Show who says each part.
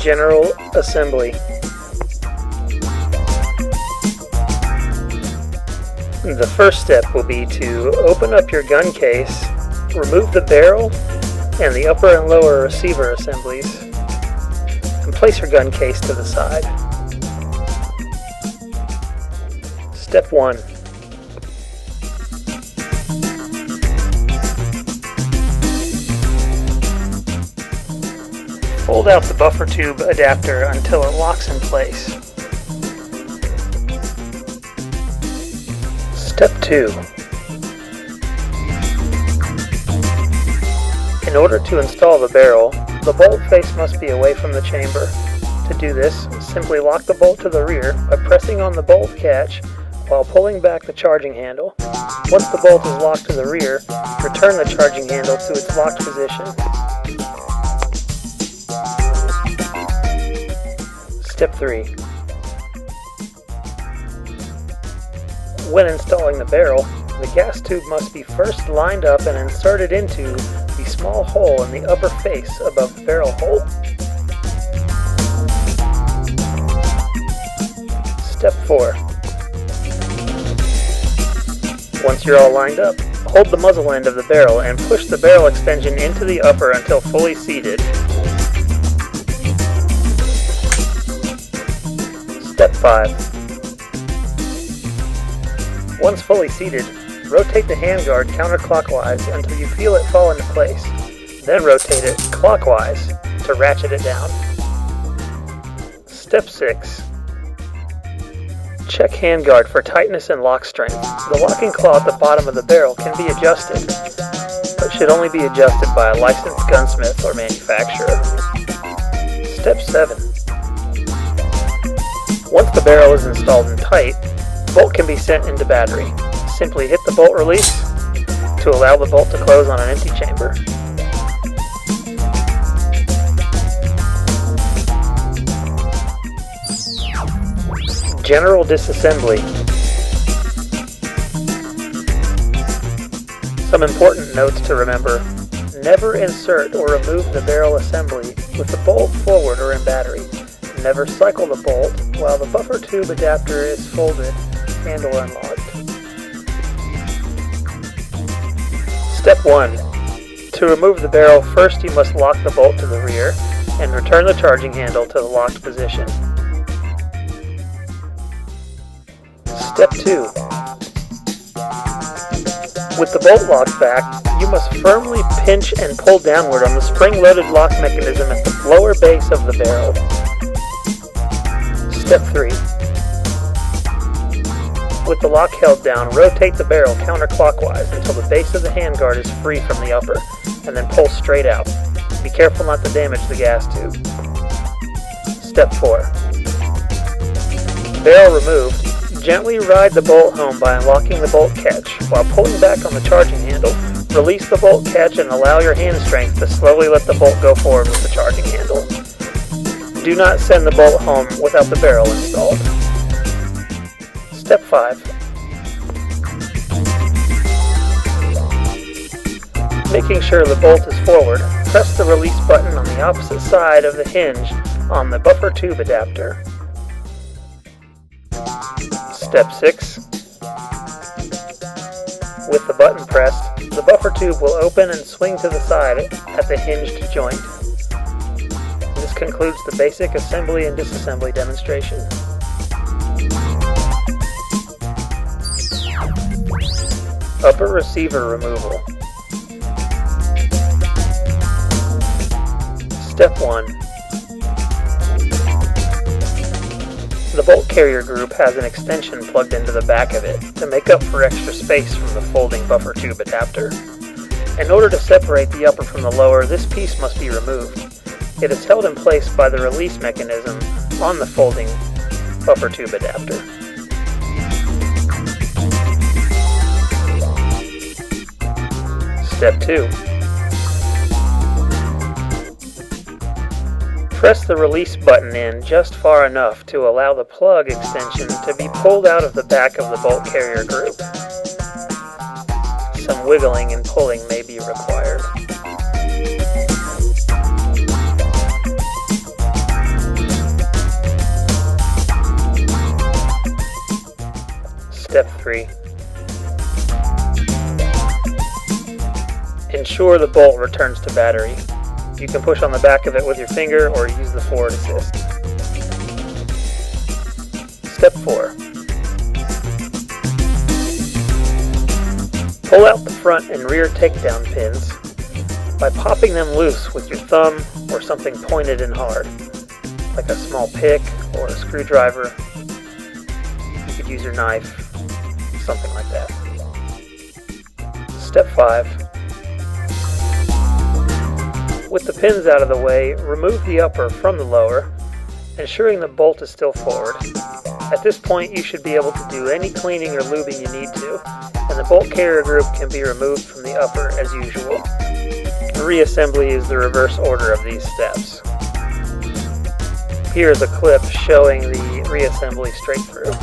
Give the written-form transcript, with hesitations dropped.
Speaker 1: General assembly. The first step will be to open up your gun case, remove the barrel and the upper and lower receiver assemblies, and place your gun case to the side. Step 1. Fold out the buffer tube adapter until it locks in place. Step 2. In order to install the barrel, the bolt face must be away from the chamber. To do this, simply lock the bolt to the rear by pressing on the bolt catch while pulling back the charging handle. Once the bolt is locked to the rear, return the charging handle to its locked position. Step 3. When installing the barrel, the gas tube must be first lined up and inserted into the small hole in the upper face above the barrel hole. Step 4. Once you're all lined up, hold the muzzle end of the barrel and push the barrel extension into the upper until fully seated. Step 5. Once fully seated, rotate the handguard counterclockwise until you feel it fall into place. Then rotate it clockwise to ratchet it down. Step 6. Check handguard for tightness and lock strength. The locking claw at the bottom of the barrel can be adjusted, but should only be adjusted by a licensed gunsmith or manufacturer. Step 7. Once the barrel is installed and tight, the bolt can be sent into battery. Simply hit the bolt release to allow the bolt to close on an empty chamber. General disassembly. Some important notes to remember. Never insert or remove the barrel assembly with the bolt forward or in battery. Never cycle the bolt while the buffer tube adapter is folded and or unlocked. Step 1. To remove the barrel, first you must lock the bolt to the rear and return the charging handle to the locked position. Step 2. With the bolt locked back, you must firmly pinch and pull downward on the spring-loaded lock mechanism at the lower base of the barrel. Step 3. With the lock held down, rotate the barrel counterclockwise until the base of the handguard is free from the upper, and then pull straight out. Be careful not to damage the gas tube. Step 4. Barrel removed. Gently ride the bolt home by unlocking the bolt catch. While pulling back on the charging handle, release the bolt catch and allow your hand strength to slowly let the bolt go forward with the charging handle. Do not send the bolt home without the barrel installed. Step 5. Making sure the bolt is forward, press the release button on the opposite side of the hinge on the buffer tube adapter. Step 6. With the button pressed, the buffer tube will open and swing to the side at the hinged joint. This concludes the basic assembly and disassembly demonstration. Upper receiver removal. Step 1. The bolt carrier group has an extension plugged into the back of it to make up for extra space from the folding buffer tube adapter. In order to separate the upper from the lower, this piece must be removed. It is held in place by the release mechanism on the folding buffer tube adapter. Step 2. Press the release button in just far enough to allow the plug extension to be pulled out of the back of the bolt carrier group. Some wiggling and pulling may be required. Step 3. Ensure the bolt returns to battery. You can push on the back of it with your finger or use the forward assist. Step 4. Pull out the front and rear takedown pins by popping them loose with your thumb or something pointed and hard, like a small pick or a screwdriver. You could use your knife, something like that. Step 5. With the pins out of the way, remove the upper from the lower, ensuring the bolt is still forward. At this point, you should be able to do any cleaning or lubing you need to, and the bolt carrier group can be removed from the upper as usual. The reassembly is the reverse order of these steps. Here is a clip showing the reassembly straight through.